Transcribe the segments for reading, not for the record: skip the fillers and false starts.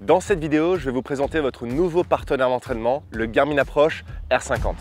Dans cette vidéo, je vais vous présenter votre nouveau partenaire d'entraînement, le Garmin Approach R50.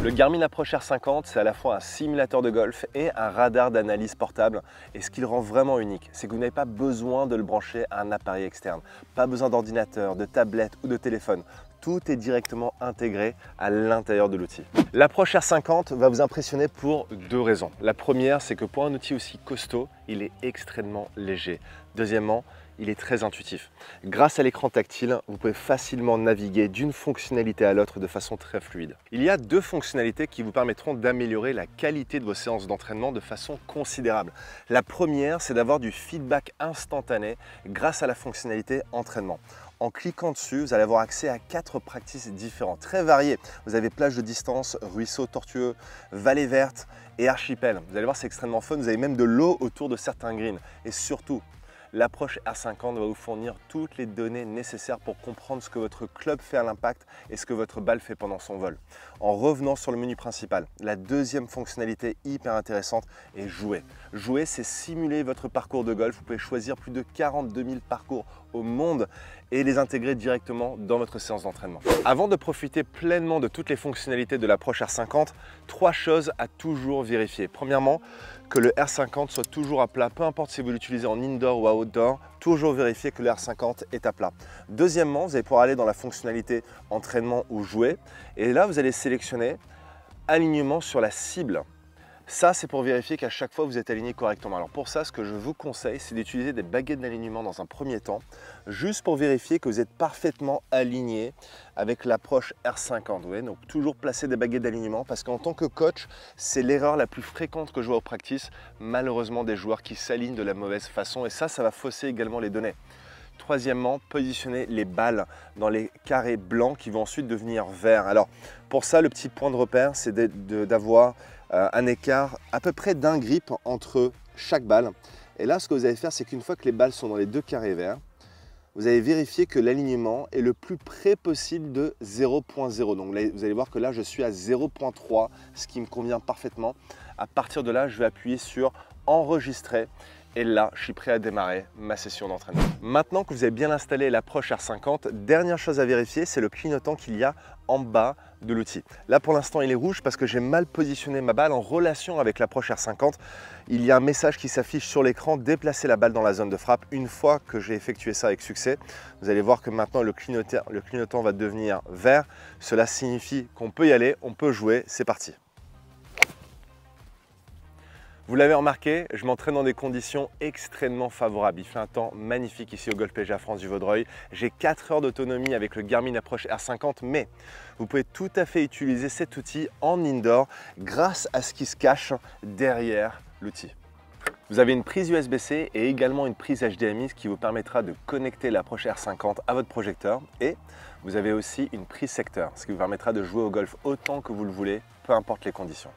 Le Garmin Approach R50, c'est à la fois un simulateur de golf et un radar d'analyse portable. Et ce qui le rend vraiment unique, c'est que vous n'avez pas besoin de le brancher à un appareil externe. Pas besoin d'ordinateur, de tablette ou de téléphone. Tout est directement intégré à l'intérieur de l'outil. L'Approach R50 va vous impressionner pour deux raisons. La première, c'est que pour un outil aussi costaud, il est extrêmement léger. Deuxièmement, il est très intuitif. Grâce à l'écran tactile, vous pouvez facilement naviguer d'une fonctionnalité à l'autre de façon très fluide. Il y a deux fonctionnalités qui vous permettront d'améliorer la qualité de vos séances d'entraînement de façon considérable. La première, c'est d'avoir du feedback instantané grâce à la fonctionnalité entraînement. En cliquant dessus, vous allez avoir accès à 4 practices différentes, très variées. Vous avez plage de distance, ruisseau tortueux, vallée verte et archipel. Vous allez voir, c'est extrêmement fun. Vous avez même de l'eau autour de certains greens. Et surtout, l'Approach R50 va vous fournir toutes les données nécessaires pour comprendre ce que votre club fait à l'impact et ce que votre balle fait pendant son vol. En revenant sur le menu principal, la deuxième fonctionnalité hyper intéressante est jouer. Jouer, c'est simuler votre parcours de golf. Vous pouvez choisir plus de 42 000 parcours au monde et les intégrer directement dans votre séance d'entraînement. Avant de profiter pleinement de toutes les fonctionnalités de l'Approach R50, 3 choses à toujours vérifier. Premièrement, que le R50 soit toujours à plat, peu importe si vous l'utilisez en indoor ou outdoor, toujours vérifier que le R50 est à plat. Deuxièmement, vous allez pouvoir aller dans la fonctionnalité entraînement ou jouer et là vous allez sélectionner alignement sur la cible. Ça, c'est pour vérifier qu'à chaque fois, vous êtes aligné correctement. Alors pour ça, ce que je vous conseille, c'est d'utiliser des baguettes d'alignement dans un premier temps, juste pour vérifier que vous êtes parfaitement aligné avec l'Approach R50. Vous voyez, donc toujours placer des baguettes d'alignement parce qu'en tant que coach, c'est l'erreur la plus fréquente que je vois au practice, malheureusement des joueurs qui s'alignent de la mauvaise façon et ça va fausser également les données. Troisièmement, positionner les balles dans les carrés blancs qui vont ensuite devenir verts. Alors pour ça, le petit point de repère, c'est d'avoir un écart à peu près d'un grip entre chaque balle. Et là, ce que vous allez faire, c'est qu'une fois que les balles sont dans les deux carrés verts, vous allez vérifier que l'alignement est le plus près possible de 0.0. Donc là, vous allez voir que là, je suis à 0.3, ce qui me convient parfaitement. À partir de là, je vais appuyer sur enregistrer. Et là, je suis prêt à démarrer ma session d'entraînement. Maintenant que vous avez bien installé l'Approach R50, dernière chose à vérifier, c'est le clignotant qu'il y a en bas de l'outil. Là, pour l'instant, il est rouge parce que j'ai mal positionné ma balle en relation avec l'Approach R50. Il y a un message qui s'affiche sur l'écran, déplacer la balle dans la zone de frappe. Une fois que j'ai effectué ça avec succès, vous allez voir que maintenant le clignotant va devenir vert. Cela signifie qu'on peut y aller, on peut jouer, c'est parti. Vous l'avez remarqué, je m'entraîne dans des conditions extrêmement favorables. Il fait un temps magnifique ici au Golf PGA France du Vaudreuil. J'ai 4 heures d'autonomie avec le Garmin Approach R50, mais vous pouvez tout à fait utiliser cet outil en indoor grâce à ce qui se cache derrière l'outil. Vous avez une prise USB-C et également une prise HDMI, ce qui vous permettra de connecter l'Approach R50 à votre projecteur. Et vous avez aussi une prise secteur, ce qui vous permettra de jouer au golf autant que vous le voulez, peu importe les conditions.